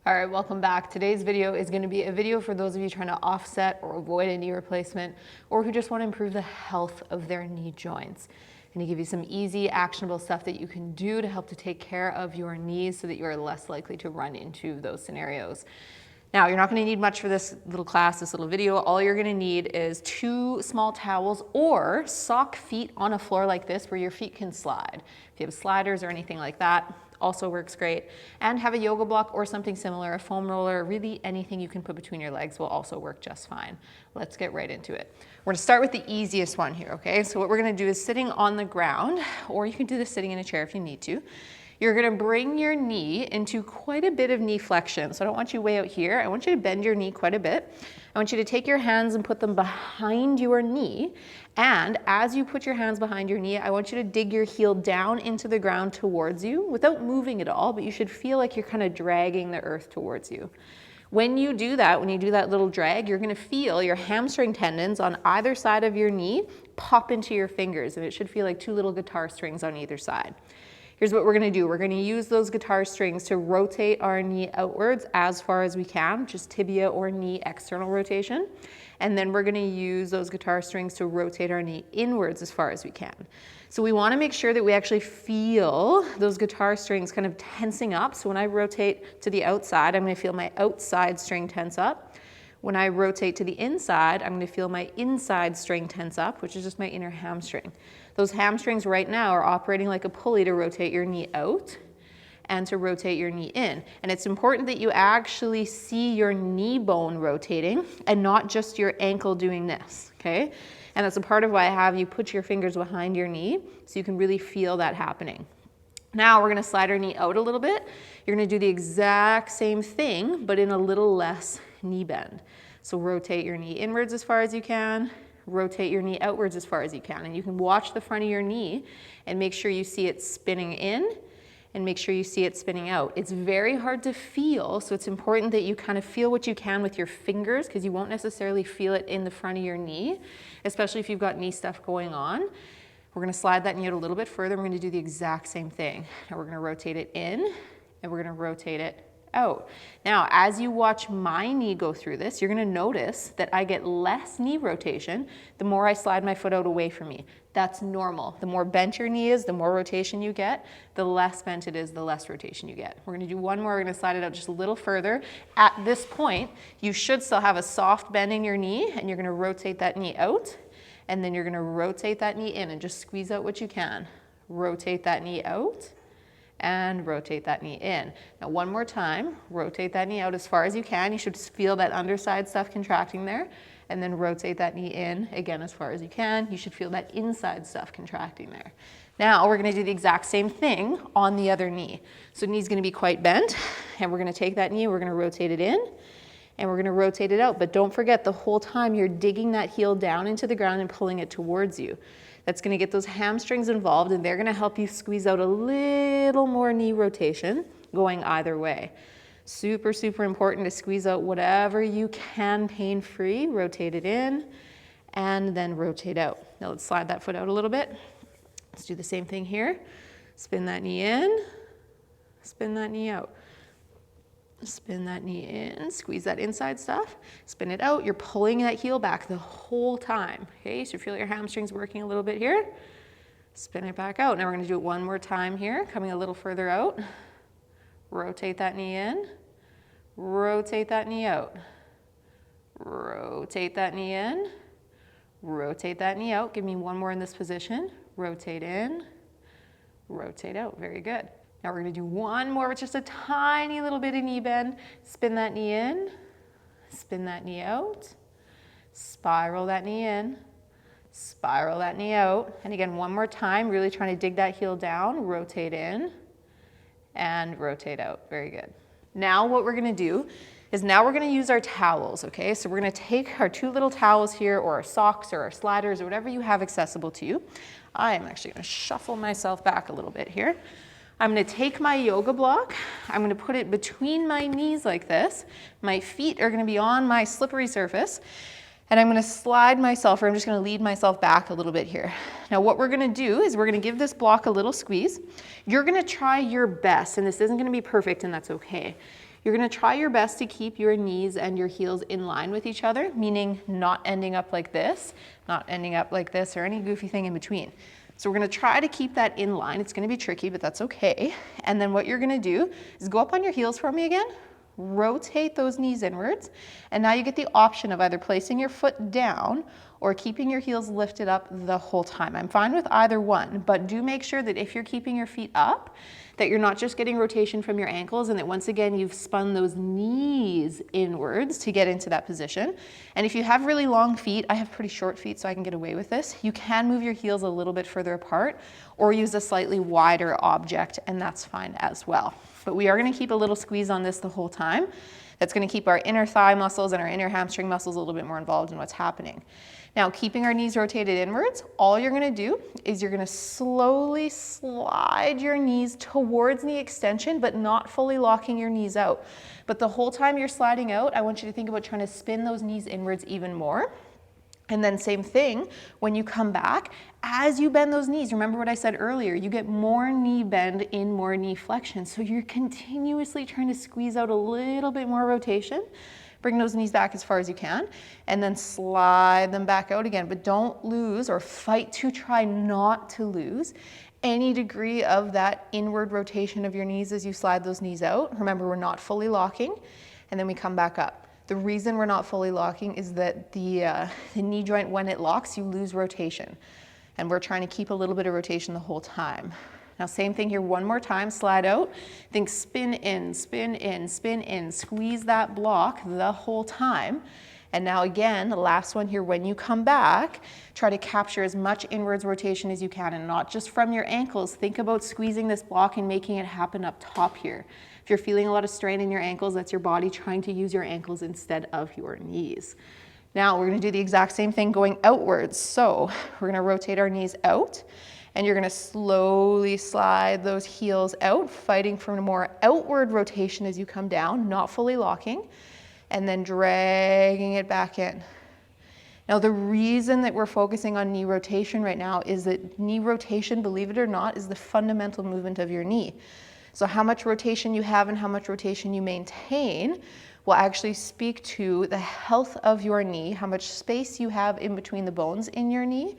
All right, welcome back. Today's video is going to be a video for those of you trying to offset or avoid a knee replacement, or who just want to improve the health of their knee joints. And to give you some easy, actionable stuff that you can do to help to take care of your knees so that you are less likely to run into those scenarios. Now, you're not going to need much for this little class, this little video. All you're going to need is 2 small towels or sock feet on a floor like this where your feet can slide. If you have sliders or anything like that, also works great. And have a yoga block or something similar, a foam roller, really anything you can put between your legs will also work just fine. Let's get right into it. We're gonna start with the easiest one here, okay? So what we're gonna do is sitting on the ground, or you can do this sitting in a chair if you need to. You're gonna bring your knee into quite a bit of knee flexion. So I don't want you way out here. I want you to bend your knee quite a bit. I want you to take your hands and put them behind your knee. And as you put your hands behind your knee, I want you to dig your heel down into the ground towards you without moving at all, but you should feel like you're kind of dragging the earth towards you. When you do that little drag, you're gonna feel your hamstring tendons on either side of your knee pop into your fingers, and it should feel like 2 little guitar strings on either side. Here's what we're gonna do. We're gonna use those guitar strings to rotate our knee outwards as far as we can, just tibia or knee external rotation. And then we're gonna use those guitar strings to rotate our knee inwards as far as we can. So we wanna make sure that we actually feel those guitar strings kind of tensing up. So when I rotate to the outside, I'm gonna feel my outside string tense up. When I rotate to the inside, I'm gonna feel my inside string tense up, which is just my inner hamstring. Those hamstrings right now are operating like a pulley to rotate your knee out and to rotate your knee in. And it's important that you actually see your knee bone rotating and not just your ankle doing this, okay? And that's a part of why I have you put your fingers behind your knee so you can really feel that happening. Now we're gonna slide our knee out a little bit. You're gonna do the exact same thing, but in a little less knee bend. So rotate your knee inwards as far as you can, rotate your knee outwards as far as you can. And you can watch the front of your knee and make sure you see it spinning in and make sure you see it spinning out. It's very hard to feel, so it's important that you kind of feel what you can with your fingers because you won't necessarily feel it in the front of your knee, especially if you've got knee stuff going on. We're gonna slide that knee out a little bit further. We're gonna do the exact same thing. And we're gonna rotate it in and we're gonna rotate it out. Now, as you watch my knee go through this, you're gonna notice that I get less knee rotation the more I slide my foot out away from me. That's normal. The more bent your knee is, the more rotation you get. The less bent it is, the less rotation you get. We're gonna do one more. We're gonna slide it out just a little further. At this point, you should still have a soft bend in your knee, and you're gonna rotate that knee out, and then you're gonna rotate that knee in and just squeeze out what you can. Rotate that knee out, and rotate that knee in. Now one more time, rotate that knee out as far as you can. You should feel that underside stuff contracting there, and then rotate that knee in again as far as you can. You should feel that inside stuff contracting there. Now we're gonna do the exact same thing on the other knee. So the knee's gonna be quite bent, and we're gonna take that knee, we're gonna rotate it in, and we're gonna rotate it out. But don't forget, the whole time you're digging that heel down into the ground and pulling it towards you. That's gonna get those hamstrings involved, and they're gonna help you squeeze out a little more knee rotation going either way. Super, super important to squeeze out whatever you can pain-free. Rotate it in and then rotate out. Now let's slide that foot out a little bit. Let's do the same thing here. Spin that knee in, spin that knee out. Spin that knee in, squeeze that inside stuff, spin it out. You're pulling that heel back the whole time, okay? So feel your hamstrings working a little bit here. Spin it back out. Now we're gonna do it one more time here, coming a little further out. Rotate that knee in, rotate that knee out. Rotate that knee in, rotate that knee out. Give me one more in this position. Rotate in, rotate out. Very good. Now we're gonna do one more with just a tiny little bit of knee bend. Spin that knee in, spin that knee out, spiral that knee in, spiral that knee out. And again, one more time, really trying to dig that heel down, rotate in, and rotate out. Very good. Now what we're gonna do is now we're gonna use our towels, okay? So we're gonna take our 2 little towels here, or our socks, or our sliders, or whatever you have accessible to you. I am actually gonna shuffle myself back a little bit here. I'm gonna take my yoga block, I'm gonna put it between my knees like this. My feet are gonna be on my slippery surface, and I'm gonna slide myself, or I'm just gonna lead myself back a little bit here. Now what we're gonna do is we're gonna give this block a little squeeze. You're gonna try your best, and this isn't gonna be perfect, and that's okay. You're gonna try your best to keep your knees and your heels in line with each other, meaning not ending up like this, not ending up like this, or any goofy thing in between. So we're gonna try to keep that in line. It's gonna be tricky, but that's okay. And then what you're gonna do is go up on your heels for me again, rotate those knees inwards, and now you get the option of either placing your foot down or keeping your heels lifted up the whole time. I'm fine with either one, but do make sure that if you're keeping your feet up, that you're not just getting rotation from your ankles, and that once again, you've spun those knees inwards to get into that position. And if you have really long feet, I have pretty short feet, so I can get away with this. You can move your heels a little bit further apart or use a slightly wider object, and that's fine as well. But we are gonna keep a little squeeze on this the whole time. That's gonna keep our inner thigh muscles and our inner hamstring muscles a little bit more involved in what's happening. Now, keeping our knees rotated inwards, all you're gonna do is you're gonna slowly slide your knees towards knee extension, but not fully locking your knees out. But the whole time you're sliding out, I want you to think about trying to spin those knees inwards even more. And then same thing, when you come back, as you bend those knees, remember what I said earlier, you get more knee bend in more knee flexion. So you're continuously trying to squeeze out a little bit more rotation. Bring those knees back as far as you can, and then slide them back out again. But don't lose, or fight to try not to lose, any degree of that inward rotation of your knees as you slide those knees out. Remember, we're not fully locking, and then we come back up. The reason we're not fully locking is that the knee joint, when it locks, you lose rotation. And we're trying to keep a little bit of rotation the whole time. Now, same thing here, one more time, slide out. Think spin in, spin in, spin in. Squeeze that block the whole time. And now again, the last one here, when you come back, try to capture as much inwards rotation as you can, and not just from your ankles. Think about squeezing this block and making it happen up top here. If you're feeling a lot of strain in your ankles, that's your body trying to use your ankles instead of your knees. Now, we're gonna do the exact same thing going outwards. So we're gonna rotate our knees out, and you're gonna slowly slide those heels out, fighting for more outward rotation as you come down, not fully locking, and then dragging it back in. Now, the reason that we're focusing on knee rotation right now is that knee rotation, believe it or not, is the fundamental movement of your knee. So how much rotation you have and how much rotation you maintain will actually speak to the health of your knee, how much space you have in between the bones in your knee,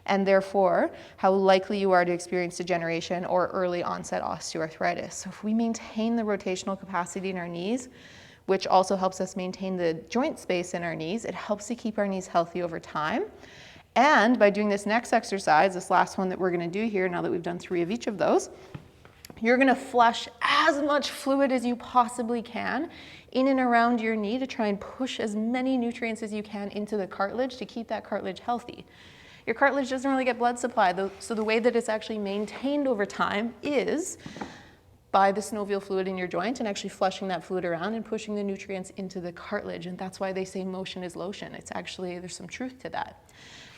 and therefore how likely you are to experience degeneration or early onset osteoarthritis. So if we maintain the rotational capacity in our knees, which also helps us maintain the joint space in our knees, it helps to keep our knees healthy over time. And by doing this next exercise, this last one that we're gonna do here, now that we've done 3 of each of those, you're gonna flush as much fluid as you possibly can in and around your knee to try and push as many nutrients as you can into the cartilage to keep that cartilage healthy. Your cartilage doesn't really get blood supply, so the way that it's actually maintained over time is by the synovial fluid in your joint and actually flushing that fluid around and pushing the nutrients into the cartilage. And that's why they say motion is lotion. It's actually, there's some truth to that.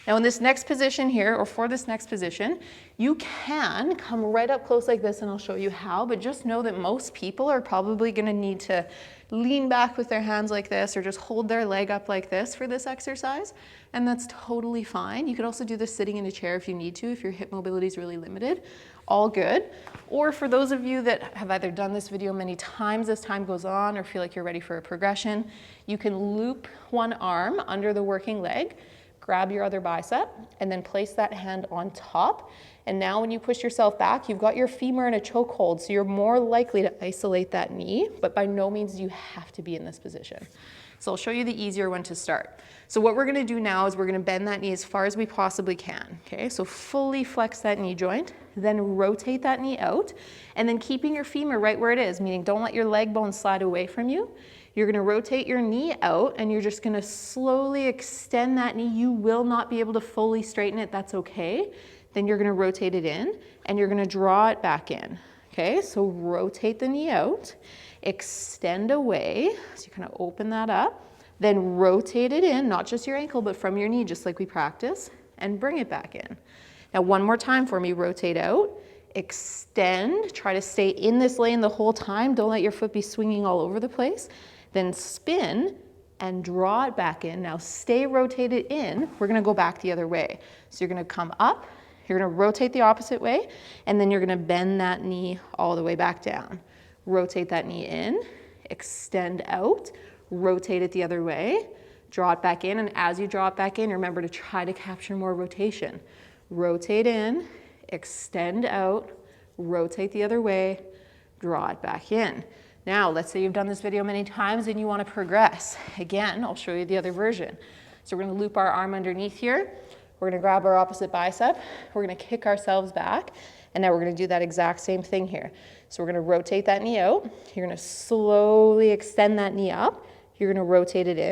Now in this next position here, or for this next position, you can come right up close like this, and I'll show you how, but just know that most people are probably gonna need to lean back with their hands like this, or just hold their leg up like this for this exercise, and that's totally fine. You could also do this sitting in a chair if you need to, if your hip mobility is really limited, all good. Or for those of you that have either done this video many times as time goes on, or feel like you're ready for a progression, you can loop one arm under the working leg, grab your other bicep, and then place that hand on top. And now when you push yourself back, you've got your femur in a chokehold, so you're more likely to isolate that knee, but by no means do you have to be in this position. So I'll show you the easier one to start. So what we're gonna do now is we're gonna bend that knee as far as we possibly can, okay? So fully flex that knee joint, then rotate that knee out, and then keeping your femur right where it is, meaning don't let your leg bone slide away from you. You're gonna rotate your knee out, and you're just gonna slowly extend that knee. You will not be able to fully straighten it, that's okay. Then you're gonna rotate it in, and you're gonna draw it back in, okay? So rotate the knee out, extend away, so you kind of open that up, then rotate it in, not just your ankle, but from your knee, just like we practice, and bring it back in. Now one more time for me, rotate out, extend, try to stay in this lane the whole time, don't let your foot be swinging all over the place, then spin and draw it back in. Now stay rotated in, we're gonna go back the other way. So you're gonna come up, you're gonna rotate the opposite way, and then you're gonna bend that knee all the way back down. Rotate that knee in, extend out, rotate it the other way, draw it back in, and as you draw it back in, remember to try to capture more rotation. Rotate in, extend out, rotate the other way, draw it back in. Now, let's say you've done this video many times and you want to progress. Again, I'll show you the other version. So we're going to loop our arm underneath here. We're going to grab our opposite bicep. We're going to kick ourselves back. And now we're going to do that exact same thing here. So we're going to rotate that knee out. You're going to slowly extend that knee up. You're going to rotate it in.